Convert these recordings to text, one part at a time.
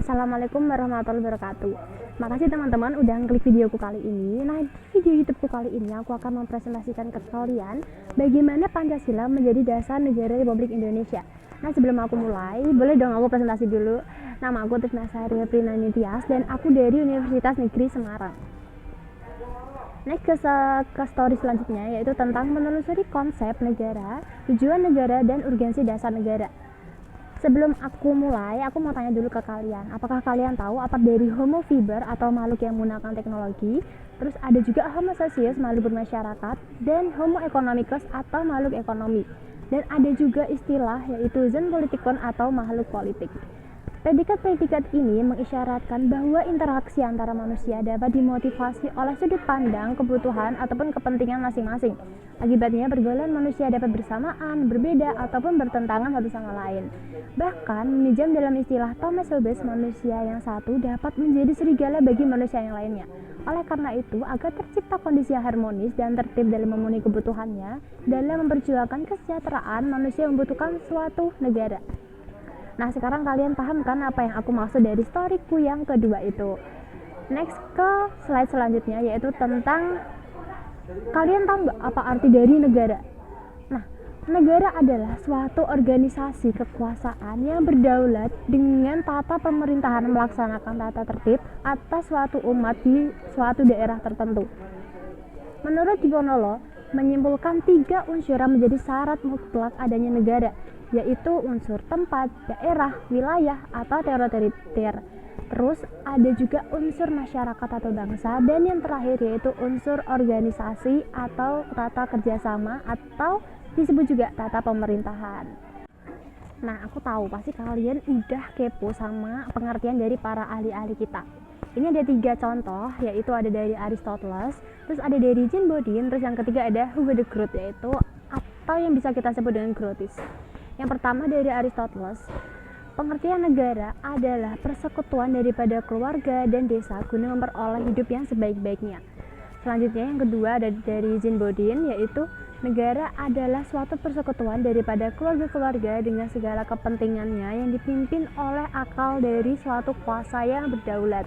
Assalamualaikum warahmatullahi wabarakatuh. Makasih teman-teman udah ngeklik videoku kali ini. Nah, di video YouTubeku kali ini aku akan mempresentasikan ke kalian bagaimana Pancasila menjadi dasar negara Republik Indonesia. Nah, sebelum aku mulai, boleh dong aku presentasi dulu. Nama aku Trisna Sari Prinani Tias dan aku dari Universitas Negeri Semarang. Next ke story selanjutnya, yaitu tentang menelusuri konsep negara, tujuan negara, dan urgensi dasar negara. Sebelum aku mulai, aku mau tanya dulu ke kalian. Apakah kalian tahu apa dari Homo fiber atau makhluk yang menggunakan teknologi? Terus ada juga Homo socius, makhluk bermasyarakat, dan Homo economicus atau makhluk ekonomi. Dan ada juga istilah yaitu zen politikon atau makhluk politik. Predikat-predikat ini mengisyaratkan bahwa interaksi antara manusia dapat dimotivasi oleh sudut pandang, kebutuhan, ataupun kepentingan masing-masing. Akibatnya pergaulan manusia dapat bersamaan, berbeda, ataupun bertentangan satu sama lain. Bahkan, meminjam dalam istilah Thomas Hobbes, manusia yang satu dapat menjadi serigala bagi manusia yang lainnya. Oleh karena itu, agar tercipta kondisi harmonis dan tertib dalam memenuhi kebutuhannya, dalam memperjuangkan kesejahteraan, manusia membutuhkan suatu negara. Nah, sekarang kalian paham kan apa yang aku maksud dari storyku yang kedua itu. Next ke slide selanjutnya, yaitu tentang kalian tahu nggak apa arti dari negara? Nah, negara adalah suatu organisasi kekuasaan yang berdaulat dengan tata pemerintahan melaksanakan tata tertib atas suatu umat di suatu daerah tertentu. Menurut Diponolo, menyimpulkan 3 unsur yang menjadi syarat mutlak adanya negara, yaitu unsur tempat, daerah, wilayah, atau teritorial. Terus ada juga unsur masyarakat atau bangsa, dan yang terakhir yaitu unsur organisasi atau tata kerjasama atau disebut juga tata pemerintahan. Nah, aku tahu pasti kalian udah kepo sama pengertian dari para ahli-ahli kita. Ini ada 3 contoh, yaitu ada dari Aristoteles, terus ada dari Jean Bodin, terus yang ketiga ada Hugo de Groot, yaitu atau yang bisa kita sebut dengan Grotius. Yang pertama dari Aristoteles, pengertian negara adalah persekutuan daripada keluarga dan desa guna memperoleh hidup yang sebaik-baiknya. Selanjutnya yang kedua ada dari Jean Bodin, yaitu negara adalah suatu persekutuan daripada keluarga-keluarga dengan segala kepentingannya yang dipimpin oleh akal dari suatu kuasa yang berdaulat.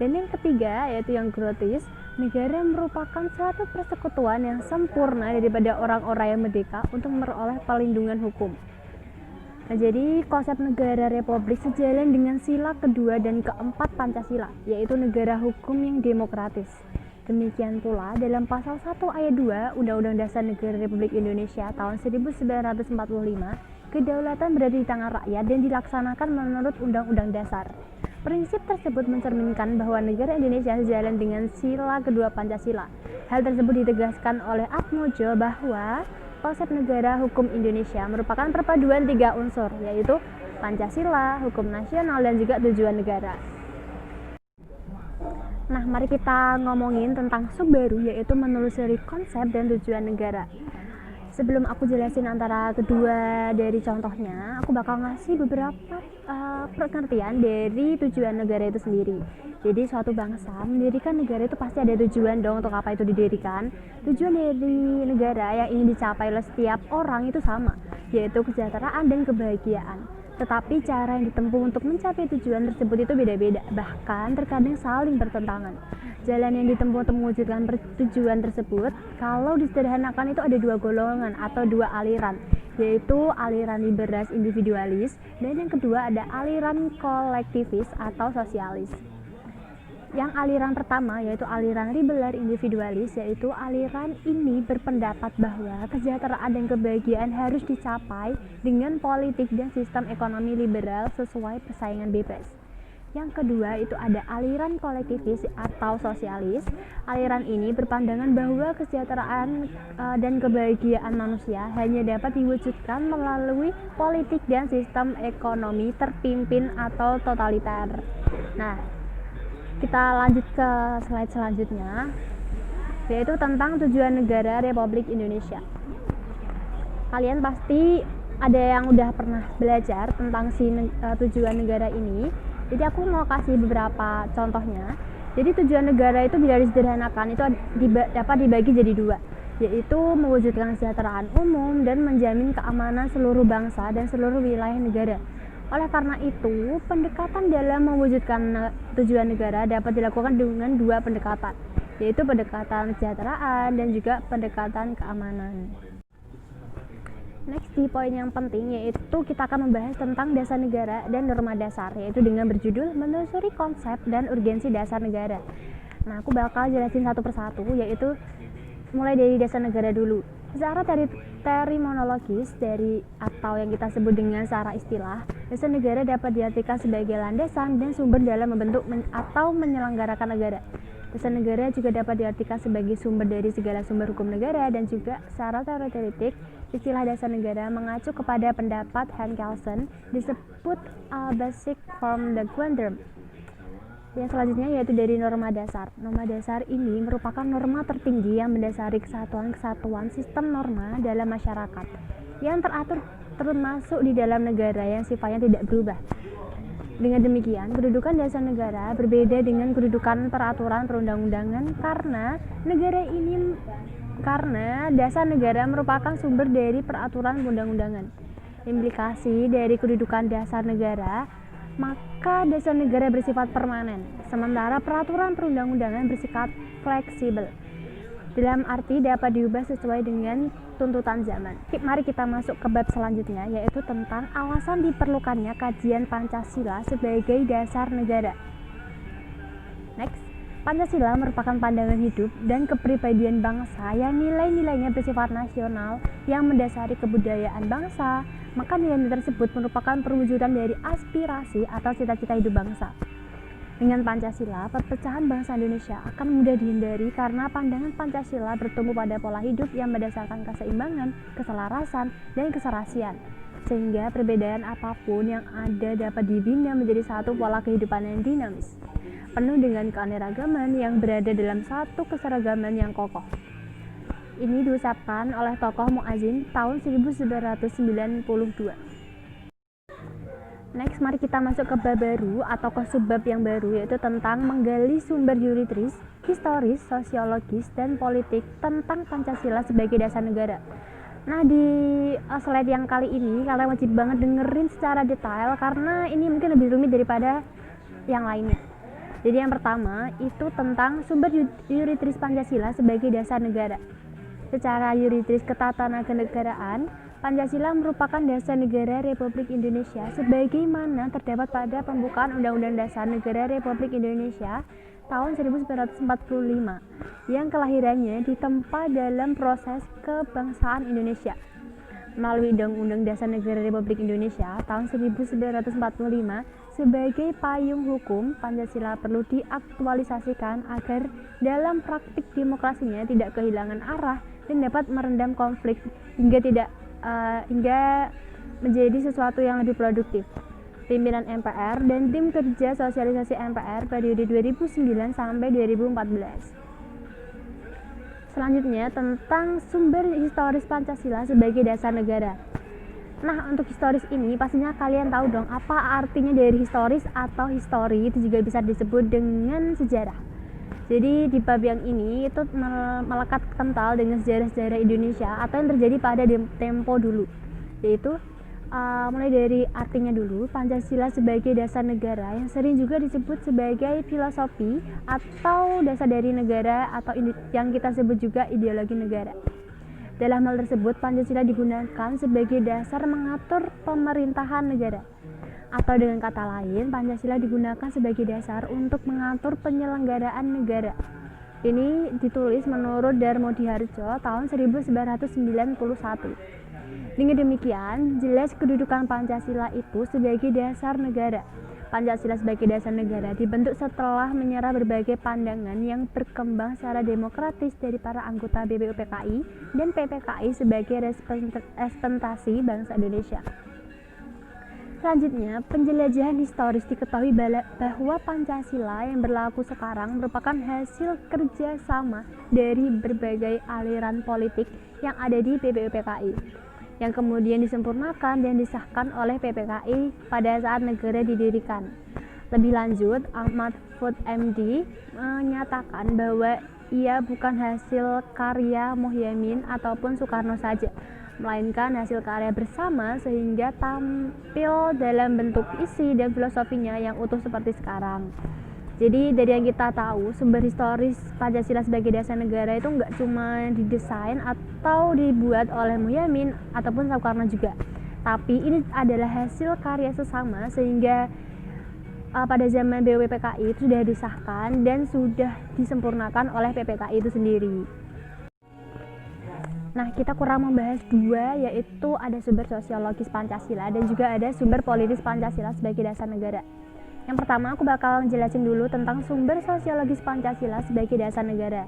Dan yang ketiga yaitu yang Grotius, negara merupakan suatu persekutuan yang sempurna daripada orang-orang yang merdeka untuk memperoleh perlindungan hukum. Nah, jadi konsep negara republik sejalan dengan sila kedua dan keempat Pancasila, yaitu negara hukum yang demokratis. Demikian pula dalam pasal 1 ayat 2 Undang-Undang Dasar Negara Republik Indonesia tahun 1945, kedaulatan berada di tangan rakyat dan dilaksanakan menurut Undang-Undang Dasar. Prinsip tersebut mencerminkan bahwa negara Indonesia sejalan dengan sila kedua Pancasila. Hal tersebut ditegaskan oleh Atmojo bahwa konsep negara hukum Indonesia merupakan perpaduan 3 unsur, yaitu Pancasila, hukum nasional, dan juga tujuan negara. Nah, mari kita ngomongin tentang sub baru, yaitu menelusuri konsep dan tujuan negara. Sebelum aku jelasin antara kedua dari contohnya, aku bakal ngasih beberapa pengertian dari tujuan negara itu sendiri. Jadi suatu bangsa mendirikan negara itu pasti ada tujuan dong untuk apa itu didirikan. Tujuan dari negara yang ingin dicapai oleh setiap orang itu sama, yaitu kesejahteraan dan kebahagiaan. Tetapi cara yang ditempuh untuk mencapai tujuan tersebut itu beda-beda, bahkan terkadang saling bertentangan. Jalan yang ditempuh untuk mewujudkan tujuan tersebut, kalau disederhanakan itu ada 2 golongan atau 2 aliran, yaitu aliran liberal individualis dan yang kedua ada aliran kolektivis atau sosialis. Yang aliran pertama yaitu aliran liberal individualis, yaitu aliran ini berpendapat bahwa kesejahteraan dan kebahagiaan harus dicapai dengan politik dan sistem ekonomi liberal sesuai persaingan bebas. Yang kedua itu ada aliran kolektivis atau sosialis. Aliran ini berpandangan bahwa kesejahteraan dan kebahagiaan manusia hanya dapat diwujudkan melalui politik dan sistem ekonomi terpimpin atau totaliter. Nah, kita lanjut ke slide selanjutnya, yaitu tentang tujuan negara Republik Indonesia. Kalian pasti ada yang udah pernah belajar tentang tujuan negara ini. Jadi aku mau kasih beberapa contohnya. Jadi tujuan negara itu bila disederhanakan itu dapat dibagi jadi 2, yaitu mewujudkan kesejahteraan umum dan menjamin keamanan seluruh bangsa dan seluruh wilayah negara. Oleh karena itu, pendekatan dalam mewujudkan tujuan negara dapat dilakukan dengan dua pendekatan, yaitu pendekatan kesejahteraan dan juga pendekatan keamanan. Next, di poin yang penting yaitu kita akan membahas tentang dasar negara dan norma dasar, yaitu dengan berjudul menelusuri konsep dan urgensi dasar negara. Nah, aku bakal jelasin satu persatu, yaitu mulai dari dasar negara dulu. Secara terminologis atau yang kita sebut dengan secara istilah, dasar negara dapat diartikan sebagai landasan dan sumber dalam membentuk atau menyelenggarakan negara. Dasar negara juga dapat diartikan sebagai sumber dari segala sumber hukum negara, dan juga secara teoretik istilah dasar negara mengacu kepada pendapat Hans Kelsen disebut basic form the quantum. Yang selanjutnya yaitu dari norma dasar. Norma dasar ini merupakan norma tertinggi yang mendasari kesatuan sistem norma dalam masyarakat yang teratur termasuk di dalam negara yang sifatnya tidak berubah. Dengan demikian, kedudukan dasar negara berbeda dengan kedudukan peraturan perundang-undangan karena dasar negara merupakan sumber dari peraturan perundang-undangan. Implikasi dari kedudukan dasar negara, maka dasar negara bersifat permanen, sementara peraturan perundang-undangan bersifat fleksibel. Dalam arti dapat diubah sesuai dengan tuntutan zaman. Mari kita masuk ke bab selanjutnya, yaitu tentang alasan diperlukannya kajian Pancasila sebagai dasar negara. Next, Pancasila merupakan pandangan hidup dan kepribadian bangsa yang nilai-nilainya bersifat nasional yang mendasari kebudayaan bangsa. Maka nilai tersebut merupakan perwujudan dari aspirasi atau cita-cita hidup bangsa. Dengan Pancasila, perpecahan bangsa Indonesia akan mudah dihindari karena pandangan Pancasila bertumbuh pada pola hidup yang berdasarkan keseimbangan, keselarasan, dan keserasian. Sehingga perbedaan apapun yang ada dapat dibina menjadi satu pola kehidupan yang dinamis, penuh dengan keanekaragaman yang berada dalam satu keseragaman yang kokoh. Ini diucapkan oleh tokoh Mu'azzin tahun 1992. Next, mari kita masuk ke bab baru atau ke subbab yang baru, yaitu tentang menggali sumber yuridis, historis, sosiologis, dan politik tentang Pancasila sebagai dasar negara. Nah, di slide yang kali ini kalian wajib banget dengerin secara detail karena ini mungkin lebih rumit daripada yang lainnya. Jadi yang pertama itu tentang sumber yuridis Pancasila sebagai dasar negara. Secara yuridis ketatanegaraan, Pancasila merupakan dasar negara Republik Indonesia sebagaimana terdapat pada pembukaan Undang-Undang Dasar Negara Republik Indonesia tahun 1945 yang kelahirannya ditempa dalam proses kebangsaan Indonesia. Melalui Undang-Undang Dasar Negara Republik Indonesia tahun 1945 sebagai payung hukum, Pancasila perlu diaktualisasikan agar dalam praktik demokrasinya tidak kehilangan arah dan dapat merendam konflik hingga menjadi sesuatu yang lebih produktif. Pimpinan MPR dan tim kerja sosialisasi MPR periode 2009 sampai 2014. Selanjutnya tentang sumber historis Pancasila sebagai dasar negara. Nah, untuk historis ini pastinya kalian tahu dong apa artinya dari historis atau histori, itu juga bisa disebut dengan sejarah. Jadi di bab yang ini itu melekat kental dengan sejarah-sejarah Indonesia atau yang terjadi pada tempo dulu, yaitu mulai dari artinya dulu. Pancasila sebagai dasar negara yang sering juga disebut sebagai filosofi atau dasar dari negara atau yang kita sebut juga ideologi negara. Dalam hal tersebut, Pancasila digunakan sebagai dasar mengatur pemerintahan negara. Atau dengan kata lain, Pancasila digunakan sebagai dasar untuk mengatur penyelenggaraan negara. Ini ditulis menurut Darmo Diharjo tahun 1991. Dengan demikian, jelas kedudukan Pancasila itu sebagai dasar negara. Pancasila sebagai dasar negara dibentuk setelah menyerap berbagai pandangan yang berkembang secara demokratis dari para anggota BPUPKI dan PPKI sebagai representasi bangsa Indonesia. Selanjutnya, penjelajahan historis diketahui bahwa Pancasila yang berlaku sekarang merupakan hasil kerjasama dari berbagai aliran politik yang ada di BPUPKI, yang kemudian disempurnakan dan disahkan oleh PPKI pada saat negara didirikan. Lebih lanjut, Ahmad Mahfud MD menyatakan bahwa ia bukan hasil karya Muhyiddin ataupun Soekarno saja, melainkan hasil karya bersama sehingga tampil dalam bentuk isi dan filosofinya yang utuh seperti sekarang. Jadi dari yang kita tahu, sumber historis Pancasila sebagai dasar negara itu nggak cuma didesain atau dibuat oleh Muhyiddin ataupun Soekarno juga, tapi ini adalah hasil karya sesama sehingga pada zaman BUPKI itu sudah disahkan dan sudah disempurnakan oleh PPKI itu sendiri. Nah, kita kurang membahas dua, yaitu ada sumber sosiologis Pancasila dan juga ada sumber politis Pancasila sebagai dasar negara. Yang pertama, aku bakal jelasin dulu tentang sumber sosiologis Pancasila sebagai dasar negara.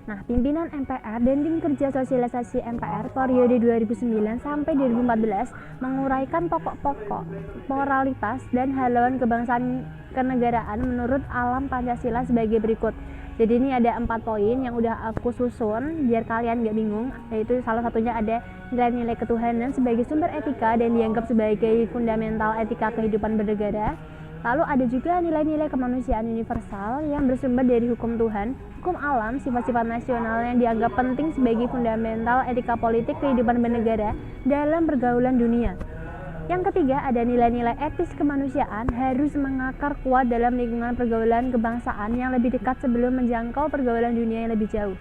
Nah, pimpinan MPR dan tim kerja sosialisasi MPR periode 2009 sampai 2014 menguraikan pokok-pokok moralitas dan haluan kebangsaan kenegaraan menurut alam Pancasila sebagai berikut. Jadi ini ada 4 poin yang udah aku susun biar kalian gak bingung, yaitu salah satunya ada nilai-nilai ketuhanan sebagai sumber etika dan dianggap sebagai fundamental etika kehidupan bernegara. Lalu ada juga nilai-nilai kemanusiaan universal yang bersumber dari hukum Tuhan, hukum alam, sifat-sifat nasional yang dianggap penting sebagai fundamental etika politik kehidupan bernegara dalam pergaulan dunia. Yang ketiga, ada nilai-nilai etis kemanusiaan harus mengakar kuat dalam lingkungan pergaulan kebangsaan yang lebih dekat sebelum menjangkau pergaulan dunia yang lebih jauh.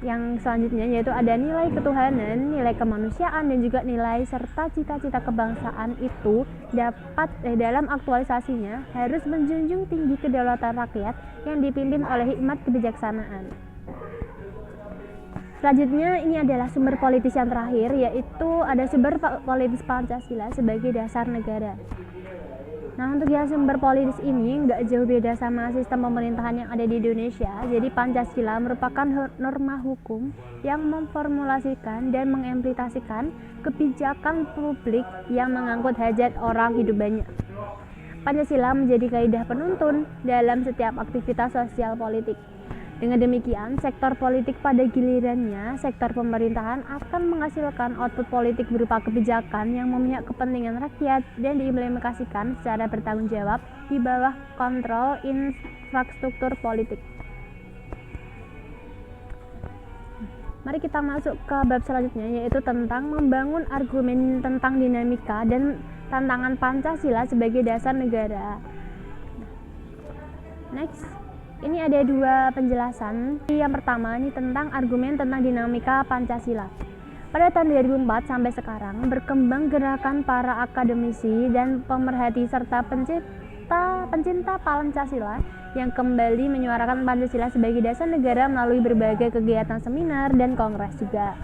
Yang selanjutnya yaitu ada nilai ketuhanan, nilai kemanusiaan, dan juga nilai serta cita-cita kebangsaan itu dapat dalam aktualisasinya harus menjunjung tinggi kedaulatan rakyat yang dipimpin oleh hikmat kebijaksanaan. Selanjutnya ini adalah sumber politis yang terakhir, yaitu ada sumber politis Pancasila sebagai dasar negara. Nah, untuk yang sumber politis ini nggak jauh beda sama sistem pemerintahan yang ada di Indonesia. Jadi Pancasila merupakan norma hukum yang memformulasikan dan mengimplementasikan kebijakan publik yang mengangkut hajat orang hidup banyak. Pancasila menjadi kaidah penuntun dalam setiap aktivitas sosial politik. Dengan demikian, sektor politik pada gilirannya, sektor pemerintahan akan menghasilkan output politik berupa kebijakan yang memihak kepentingan rakyat dan diimplementasikan secara bertanggung jawab di bawah kontrol infrastruktur politik. Mari kita masuk ke bab selanjutnya, yaitu tentang membangun argumen tentang dinamika dan tantangan Pancasila sebagai dasar negara. Next. Ini ada 2 penjelasan. Yang pertama ini tentang argumen tentang dinamika Pancasila. Pada tahun 2004 sampai sekarang berkembang gerakan para akademisi dan pemerhati serta pencinta Pancasila yang kembali menyuarakan Pancasila sebagai dasar negara melalui berbagai kegiatan seminar dan kongres juga.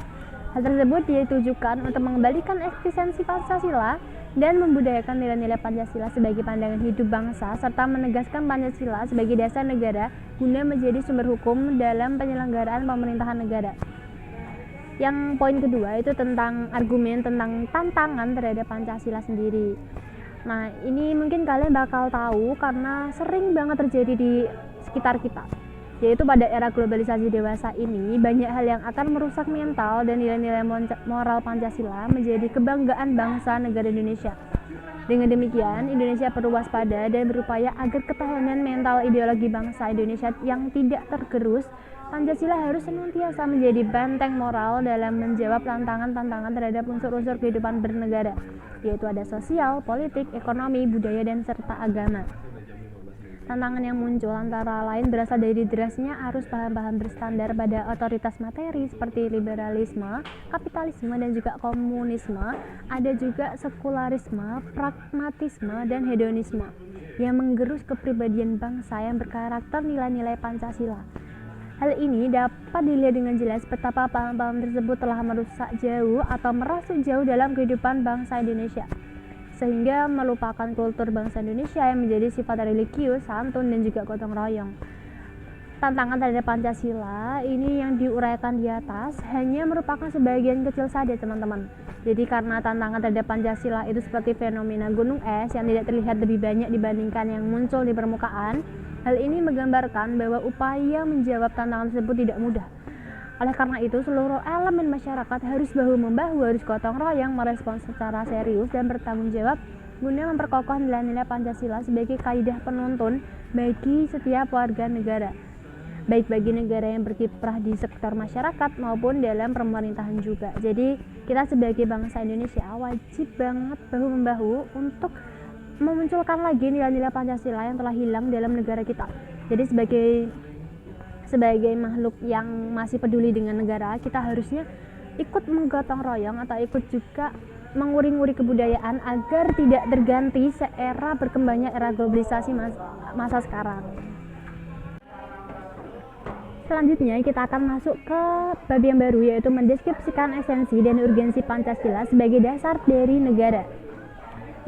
Hal tersebut ditujukan untuk mengembalikan eksistensi Pancasila dan membudayakan nilai-nilai Pancasila sebagai pandangan hidup bangsa serta menegaskan Pancasila sebagai dasar negara guna menjadi sumber hukum dalam penyelenggaraan pemerintahan negara. Yang poin kedua itu tentang argumen tentang tantangan terhadap Pancasila sendiri. Nah, ini mungkin kalian bakal tahu karena sering banget terjadi di sekitar kita. Yaitu pada era globalisasi dewasa ini, banyak hal yang akan merusak mental dan nilai-nilai moral Pancasila menjadi kebanggaan bangsa negara Indonesia. Dengan demikian, Indonesia perlu waspada dan berupaya agar ketahanan mental ideologi bangsa Indonesia yang tidak tergerus. Pancasila harus senantiasa menjadi benteng moral dalam menjawab tantangan-tantangan terhadap unsur-unsur kehidupan bernegara, yaitu ada sosial, politik, ekonomi, budaya, dan serta agama. Tantangan yang muncul antara lain berasal dari derasnya arus paham-paham berstandar pada otoritas materi seperti liberalisme, kapitalisme, dan juga komunisme. Ada juga sekularisme, pragmatisme, dan hedonisme yang menggerus kepribadian bangsa yang berkarakter nilai-nilai Pancasila. Hal ini dapat dilihat dengan jelas betapa paham-paham tersebut telah merusak jauh atau merasuk jauh dalam kehidupan bangsa Indonesia, sehingga melupakan kultur bangsa Indonesia yang menjadi sifat religius, santun, dan juga gotong royong. Tantangan terhadap Pancasila ini yang diuraikan di atas hanya merupakan sebagian kecil saja, teman-teman. Jadi karena tantangan terhadap Pancasila itu seperti fenomena gunung es yang tidak terlihat lebih banyak dibandingkan yang muncul di permukaan, hal ini menggambarkan bahwa upaya menjawab tantangan tersebut tidak mudah. Oleh karena itu, seluruh elemen masyarakat harus bahu-membahu, harus gotong royong, merespons secara serius dan bertanggung jawab guna memperkokoh nilai-nilai Pancasila sebagai kaidah penuntun bagi setiap warga negara. baik bagi negara yang berkiprah di sektor masyarakat maupun dalam pemerintahan juga. Jadi kita sebagai bangsa Indonesia wajib banget bahu-membahu untuk memunculkan lagi nilai-nilai Pancasila yang telah hilang dalam negara kita. Jadi sebagai makhluk yang masih peduli dengan negara, kita harusnya ikut menggotong royong atau ikut juga menguri-nguri kebudayaan agar tidak terganti seera berkembangnya era globalisasi masa sekarang. Selanjutnya kita akan masuk ke bab yang baru, yaitu mendeskripsikan esensi dan urgensi Pancasila sebagai dasar dari negara.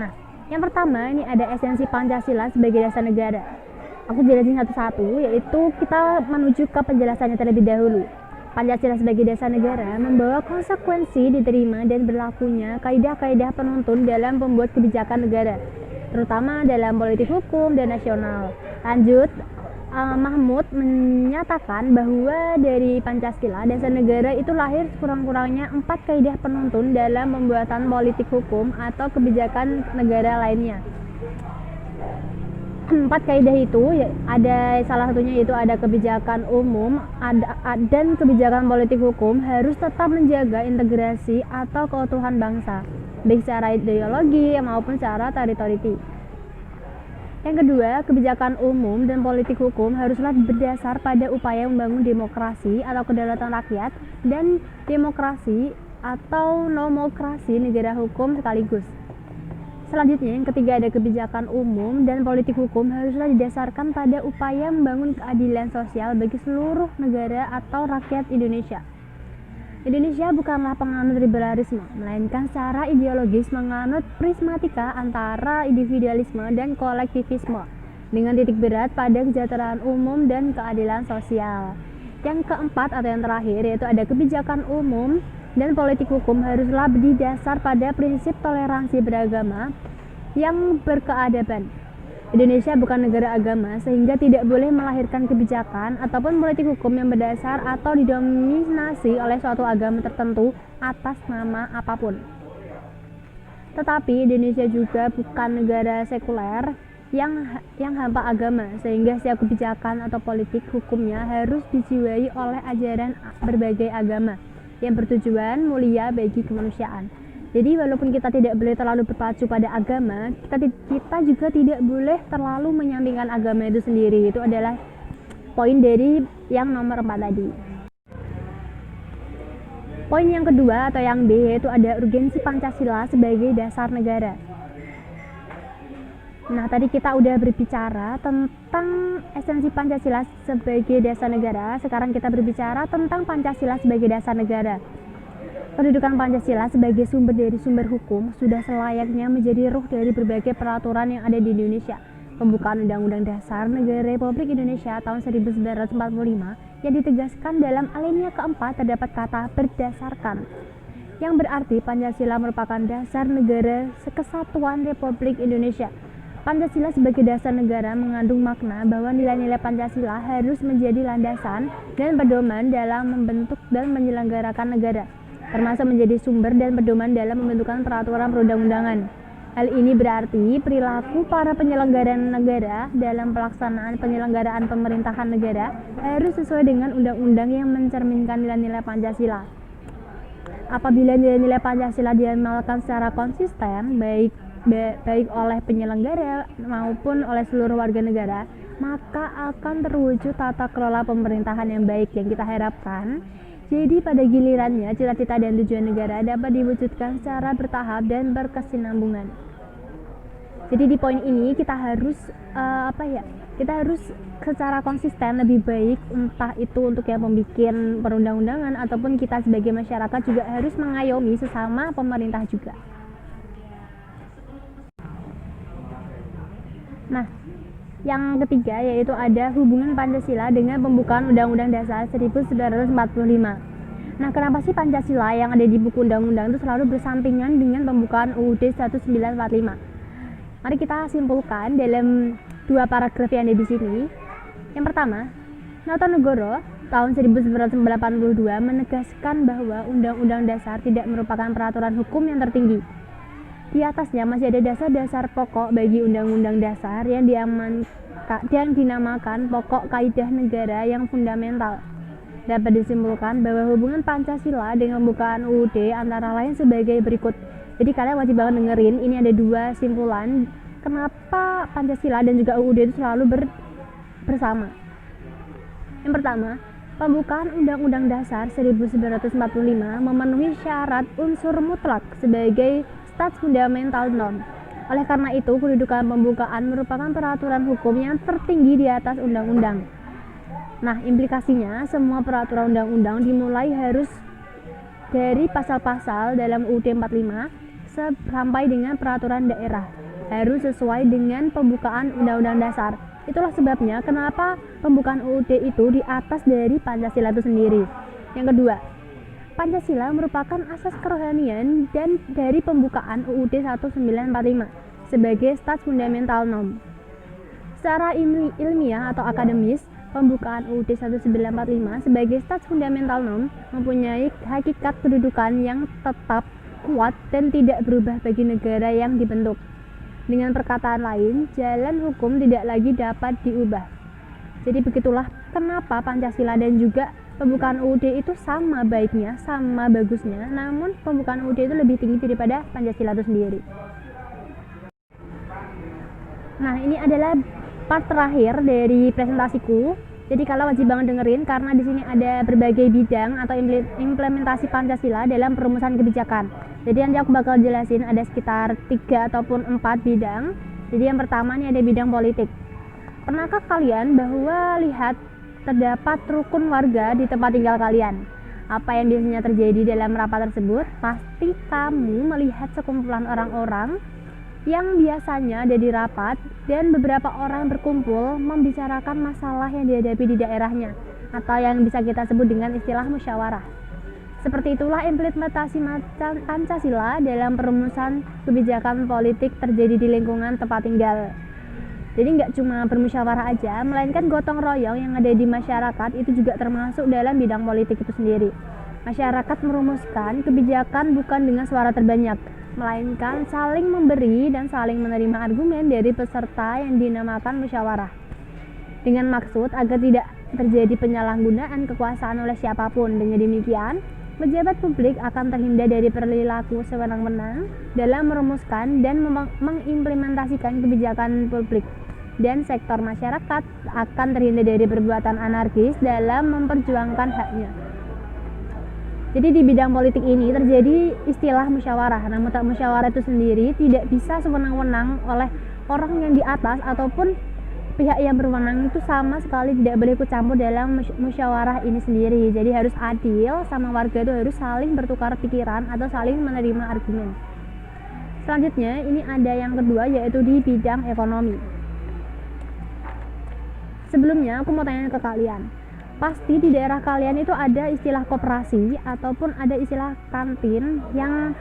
Nah, yang pertama ini ada esensi Pancasila sebagai dasar negara. Aku jelasin satu-satu, yaitu kita menuju ke penjelasannya terlebih dahulu. Pancasila sebagai dasar negara membawa konsekuensi diterima dan berlakunya kaidah-kaidah penuntun dalam pembuat kebijakan negara, terutama dalam politik hukum dan nasional. Lanjut, Mahmud menyatakan bahwa dari Pancasila dasar negara itu lahir kurang-kurangnya 4 kaidah penuntun dalam pembuatan politik hukum atau kebijakan negara lainnya. 4 kaidah itu ada salah satunya yaitu ada kebijakan umum dan kebijakan politik hukum harus tetap menjaga integrasi atau keutuhan bangsa, baik secara ideologi maupun secara teritori. Yang kedua, kebijakan umum dan politik hukum haruslah berdasar pada upaya membangun demokrasi atau kedaulatan rakyat dan demokrasi atau nomokrasi negara hukum sekaligus. Selanjutnya, yang ketiga ada kebijakan umum dan politik hukum haruslah didasarkan pada upaya membangun keadilan sosial bagi seluruh negara atau rakyat Indonesia. Indonesia bukanlah penganut liberalisme, melainkan secara ideologis menganut prismatika antara individualisme dan kolektivisme, dengan titik berat pada kesejahteraan umum dan keadilan sosial. Yang keempat atau yang terakhir yaitu ada kebijakan umum dan politik hukum haruslah berdasar pada prinsip toleransi beragama yang berkeadaban. Indonesia bukan negara agama sehingga tidak boleh melahirkan kebijakan ataupun politik hukum yang berdasar atau didominasi oleh suatu agama tertentu atas nama apapun. Tetapi Indonesia juga bukan negara sekuler yang hampa agama sehingga setiap kebijakan atau politik hukumnya harus dijiwai oleh ajaran berbagai agama yang bertujuan mulia bagi kemanusiaan. Jadi walaupun kita tidak boleh terlalu berpacu pada agama, kita juga tidak boleh terlalu menyampingkan agama itu sendiri. Itu adalah poin dari yang nomor 4 tadi. Poin yang kedua atau yang B yaitu ada urgensi Pancasila sebagai dasar negara. Nah, tadi kita udah berbicara tentang esensi Pancasila sebagai dasar negara. Sekarang kita berbicara tentang Pancasila sebagai dasar negara. Kedudukan Pancasila sebagai sumber dari sumber hukum sudah selayaknya menjadi ruh dari berbagai peraturan yang ada di Indonesia. Pembukaan Undang-Undang Dasar Negara Republik Indonesia tahun 1945 yang ditegaskan dalam alinea keempat terdapat kata berdasarkan, yang berarti Pancasila merupakan dasar negara kesatuan Republik Indonesia. Pancasila sebagai dasar negara mengandung makna bahwa nilai-nilai Pancasila harus menjadi landasan dan pedoman dalam membentuk dan menyelenggarakan negara, termasuk menjadi sumber dan pedoman dalam pembentukan peraturan perundang-undangan. Hal ini berarti perilaku para penyelenggara negara dalam pelaksanaan penyelenggaraan pemerintahan negara harus sesuai dengan undang-undang yang mencerminkan nilai-nilai Pancasila. Apabila nilai-nilai Pancasila diamalkan secara konsisten, baik oleh penyelenggara maupun oleh seluruh warga negara, maka akan terwujud tata kelola pemerintahan yang baik yang kita harapkan. Jadi pada gilirannya cita-cita dan tujuan negara dapat diwujudkan secara bertahap dan berkesinambungan. Jadi di poin ini kita harus kita harus secara konsisten lebih baik, entah itu untuk yang membuat perundang-undangan ataupun kita sebagai masyarakat juga harus mengayomi sesama pemerintah juga. Nah, yang ketiga yaitu ada hubungan Pancasila dengan pembukaan Undang-Undang Dasar 1945. Nah, kenapa sih Pancasila yang ada di buku undang-undang itu selalu bersampingan dengan pembukaan UUD 1945? Mari kita simpulkan dalam 2 paragraf yang ada di sini. Yang pertama, Notonegoro tahun 1982 menegaskan bahwa Undang-Undang Dasar tidak merupakan peraturan hukum yang tertinggi. Di atasnya masih ada dasar-dasar pokok bagi undang-undang dasar yang dinamakan pokok kaidah negara yang fundamental. Dapat disimpulkan bahwa hubungan Pancasila dengan pembukaan UUD antara lain sebagai berikut. Jadi kalian wajib banget dengerin, ini ada dua simpulan kenapa Pancasila dan juga UUD itu selalu bersama. Yang pertama, pembukaan Undang-Undang Dasar 1945 memenuhi syarat unsur mutlak sebagai stats fundamental norm. Oleh karena itu, kedudukan pembukaan merupakan peraturan hukum yang tertinggi di atas undang-undang. Nah, implikasinya semua peraturan undang-undang dimulai harus dari pasal-pasal dalam UUD 45 sampai dengan peraturan daerah. Harus sesuai dengan pembukaan Undang-Undang Dasar. Itulah sebabnya kenapa pembukaan UUD itu di atas dari Pancasila itu sendiri. Yang kedua, Pancasila merupakan asas kerohanian dan dari pembukaan UUD 1945 sebagai stats fundamental norm. Secara ilmiah atau akademis, pembukaan UUD 1945 sebagai stats fundamental norm mempunyai hakikat kedudukan yang tetap, kuat, dan tidak berubah bagi negara yang dibentuk. Dengan perkataan lain, jalan hukum tidak lagi dapat diubah. Jadi begitulah kenapa Pancasila dan juga pembukaan UUD itu sama baiknya, sama bagusnya, namun pembukaan UUD itu lebih tinggi daripada Pancasila itu sendiri. Nah, ini adalah part terakhir dari presentasiku. Jadi kalian wajib banget dengerin karena di sini ada berbagai bidang atau implementasi Pancasila dalam perumusan kebijakan. Jadi nanti aku bakal jelasin ada sekitar 3 ataupun 4 bidang. Jadi yang pertama ini ada bidang politik. Pernahkah kalian bahwa lihat terdapat rukun warga di tempat tinggal kalian? Apa yang biasanya terjadi dalam rapat tersebut? Pasti kamu melihat sekumpulan orang-orang yang biasanya ada di rapat dan beberapa orang berkumpul membicarakan masalah yang dihadapi di daerahnya atau yang bisa kita sebut dengan istilah musyawarah. Seperti itulah implementasi Pancasila dalam perumusan kebijakan politik terjadi di lingkungan tempat tinggal. Jadi nggak cuma bermusyawarah aja, melainkan gotong royong yang ada di masyarakat itu juga termasuk dalam bidang politik itu sendiri. Masyarakat merumuskan kebijakan bukan dengan suara terbanyak, melainkan saling memberi dan saling menerima argumen dari peserta yang dinamakan musyawarah. Dengan maksud agar tidak terjadi penyalahgunaan kekuasaan oleh siapapun. Dengan demikian, pejabat publik akan terhindar dari perilaku sewenang-wenang dalam merumuskan dan mengimplementasikan kebijakan publik, dan sektor masyarakat akan terhindar dari perbuatan anarkis dalam memperjuangkan haknya. Jadi di bidang politik ini terjadi istilah musyawarah. Namun musyawarah itu sendiri tidak bisa sewenang-wenang oleh orang yang di atas ataupun pihak yang berwenang itu sama sekali tidak boleh ikut campur dalam musyawarah ini sendiri. Jadi harus adil, sama warga itu harus saling bertukar pikiran atau saling menerima argumen. Selanjutnya ini ada yang kedua yaitu di bidang ekonomi. Sebelumnya aku mau tanya ke kalian, pasti di daerah kalian itu ada istilah koperasi ataupun ada istilah kantin yang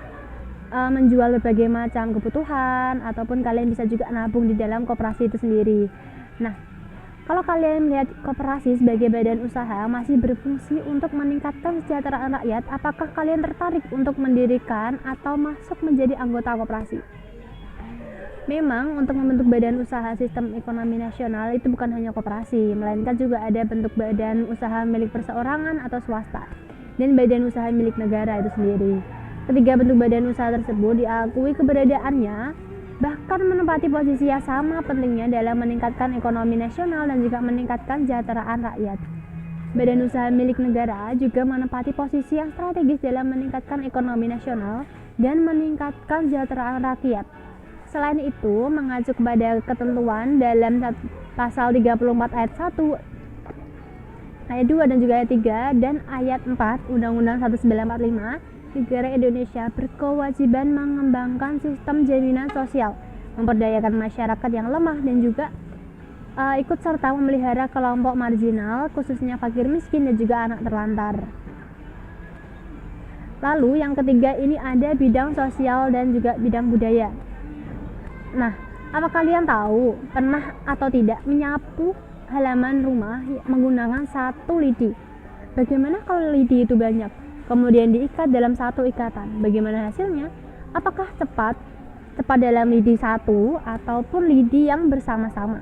menjual berbagai macam kebutuhan, ataupun kalian bisa juga nabung di dalam koperasi itu sendiri. Nah, kalau kalian melihat koperasi sebagai badan usaha masih berfungsi untuk meningkatkan kesejahteraan rakyat, apakah kalian tertarik untuk mendirikan atau masuk menjadi anggota koperasi? Memang untuk membentuk badan usaha sistem ekonomi nasional itu bukan hanya koperasi, melainkan juga ada bentuk badan usaha milik perseorangan atau swasta dan badan usaha milik negara itu sendiri. Ketiga bentuk badan usaha tersebut diakui keberadaannya bahkan menempati posisi yang sama pentingnya dalam meningkatkan ekonomi nasional dan juga meningkatkan kesejahteraan rakyat. Badan usaha milik negara juga menempati posisi yang strategis dalam meningkatkan ekonomi nasional dan meningkatkan kesejahteraan rakyat. Selain itu, mengacu kepada ketentuan dalam pasal 34 ayat 1, ayat 2 dan juga ayat 3 dan ayat 4 Undang-Undang 1945, negara Indonesia berkewajiban mengembangkan sistem jaminan sosial, memperdayakan masyarakat yang lemah dan juga ikut serta memelihara kelompok marginal, khususnya fakir miskin dan juga anak terlantar. Lalu yang ketiga ini ada bidang sosial dan juga bidang budaya. Nah, apa kalian tahu pernah atau tidak menyapu halaman rumah menggunakan 1 lidi? Bagaimana kalau lidi itu banyak, kemudian diikat dalam 1 ikatan? Bagaimana hasilnya? Apakah cepat? tepat dalam lidi satu ataupun lidi yang bersama-sama.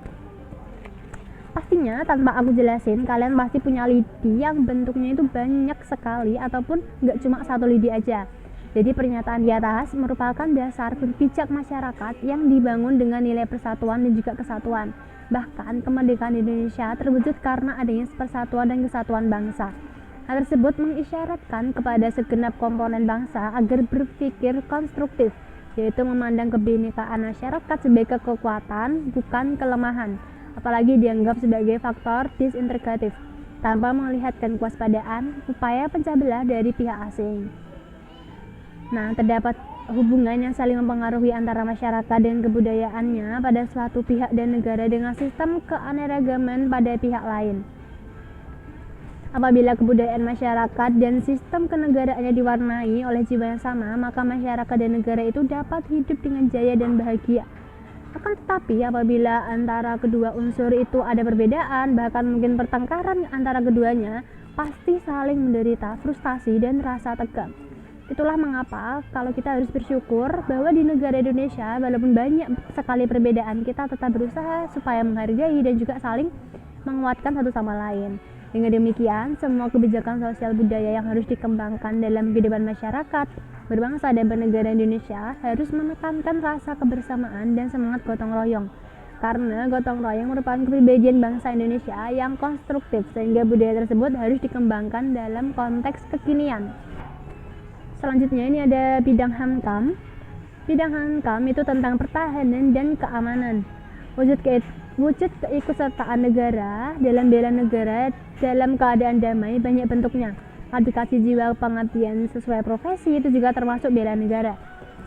Pastinya tanpa aku jelasin, kalian pasti punya lidi yang bentuknya itu banyak sekali ataupun nggak cuma satu lidi aja. Jadi pernyataan di atas merupakan dasar berpijak masyarakat yang dibangun dengan nilai persatuan dan juga kesatuan. Bahkan kemerdekaan Indonesia terwujud karena adanya persatuan dan kesatuan bangsa. Hal tersebut mengisyaratkan kepada segenap komponen bangsa agar berpikir konstruktif, yaitu memandang kebinekaan masyarakat sebagai kekuatan, bukan kelemahan, apalagi dianggap sebagai faktor disintegratif, tanpa melihatkan kewaspadaan upaya pecah belah dari pihak asing. Nah, terdapat hubungan yang saling mempengaruhi antara masyarakat dan kebudayaannya pada suatu pihak dan negara dengan sistem keanekaragaman pada pihak lain. Apabila kebudayaan masyarakat dan sistem kenegaraannya diwarnai oleh jiwa yang sama, maka masyarakat dan negara itu dapat hidup dengan jaya dan bahagia. Akan tetapi apabila antara kedua unsur itu ada perbedaan, bahkan mungkin pertengkaran antara keduanya, pasti saling menderita frustasi dan rasa tegang. Itulah mengapa kalau kita harus bersyukur bahwa di negara Indonesia walaupun banyak sekali perbedaan, kita tetap berusaha supaya menghargai dan juga saling menguatkan satu sama lain. Dengan demikian, semua kebijakan sosial budaya yang harus dikembangkan dalam kehidupan masyarakat berbangsa dan bernegara Indonesia harus menekankan rasa kebersamaan dan semangat gotong royong. Karena gotong royong merupakan kepribadian bangsa Indonesia yang konstruktif, sehingga budaya tersebut harus dikembangkan dalam konteks kekinian. Selanjutnya ini ada bidang HAMKAM. Bidang HAMKAM itu tentang pertahanan dan keamanan. Wujud keikutsertaan negara dalam bela negara dalam keadaan damai banyak bentuknya. Aplikasi jiwa pengabdian sesuai profesi itu juga termasuk bela negara.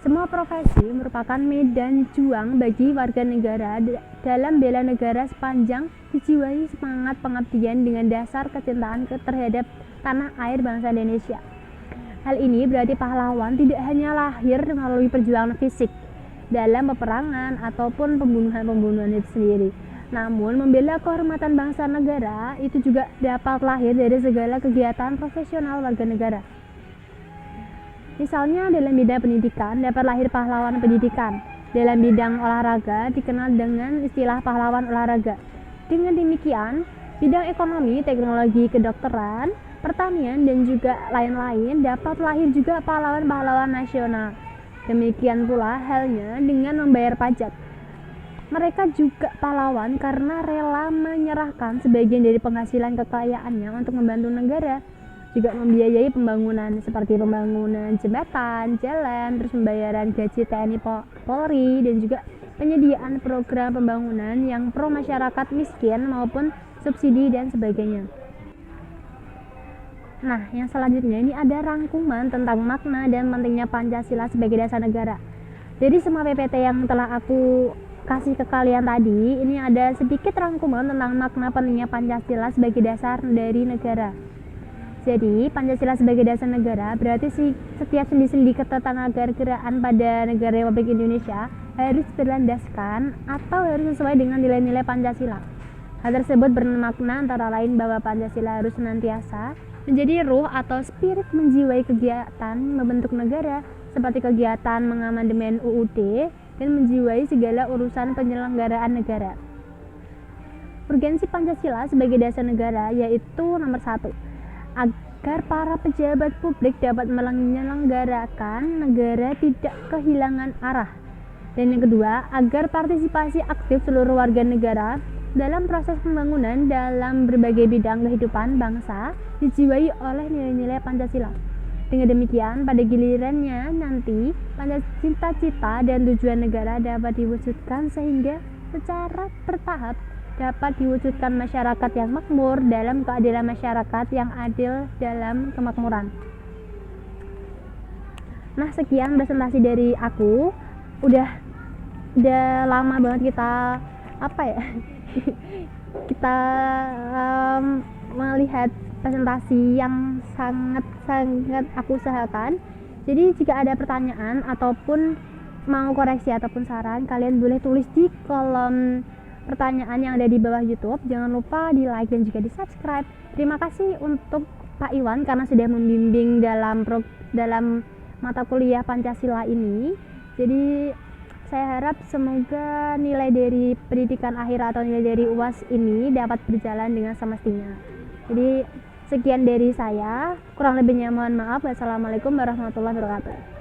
Semua profesi merupakan medan juang bagi warga negara dalam bela negara sepanjang dijiwai semangat pengabdian dengan dasar kecintaan terhadap tanah air bangsa Indonesia. Hal ini berarti pahlawan tidak hanya lahir melalui perjuangan fisik dalam peperangan ataupun pembunuhan itu sendiri, namun membela kehormatan bangsa negara itu juga dapat lahir dari segala kegiatan profesional warga negara. Misalnya dalam bidang pendidikan dapat lahir pahlawan pendidikan. Dalam bidang olahraga dikenal dengan istilah pahlawan olahraga. Dengan demikian, bidang ekonomi, teknologi, kedokteran, pertanian, dan juga lain-lain dapat lahir juga pahlawan-pahlawan nasional. Demikian pula halnya dengan membayar pajak. Mereka juga pahlawan karena rela menyerahkan sebagian dari penghasilan kekayaannya untuk membantu negara, juga membiayai pembangunan seperti pembangunan jembatan, jalan, terus pembayaran gaji TNI Polri, dan juga penyediaan program pembangunan yang pro masyarakat miskin maupun subsidi dan sebagainya. Nah, yang selanjutnya ini ada rangkuman tentang makna dan pentingnya Pancasila sebagai dasar negara. Jadi semua PPT yang telah aku kasih ke kalian tadi, ini ada sedikit rangkuman tentang makna pentingnya Pancasila sebagai dasar dari negara. Jadi, Pancasila sebagai dasar negara berarti setiap sendi-sendi ketatanegaraan pada negara Republik Indonesia harus berlandaskan atau harus sesuai dengan nilai-nilai Pancasila. Hal tersebut bermakna antara lain bahwa Pancasila harus senantiasa menjadi ruh atau spirit menjiwai kegiatan membentuk negara seperti kegiatan mengamandemen UUD dan menjiwai segala urusan penyelenggaraan negara. Urgensi Pancasila sebagai dasar negara yaitu nomor 1, agar para pejabat publik dapat menyelenggarakan negara tidak kehilangan arah. Dan yang kedua, agar partisipasi aktif seluruh warga negara dalam proses pembangunan dalam berbagai bidang kehidupan bangsa dijiwai oleh nilai-nilai Pancasila. Dengan demikian, pada gilirannya nanti cita-cita dan tujuan negara dapat diwujudkan sehingga secara bertahap dapat diwujudkan masyarakat yang makmur dalam keadilan masyarakat yang adil dalam kemakmuran. Nah, sekian presentasi dari aku. Udah lama banget kita kita melihat presentasi yang sangat aku usahakan. Jadi jika ada pertanyaan ataupun mau koreksi ataupun saran, kalian boleh tulis di kolom pertanyaan yang ada di bawah YouTube. Jangan lupa di like dan juga di subscribe. Terima kasih untuk Pak Iwan karena sudah membimbing dalam mata kuliah Pancasila ini. Jadi Saya harap semoga nilai dari pendidikan akhir atau nilai dari UAS ini dapat berjalan dengan semestinya. Jadi sekian dari saya, kurang lebihnya mohon maaf. Wassalamualaikum warahmatullahi wabarakatuh.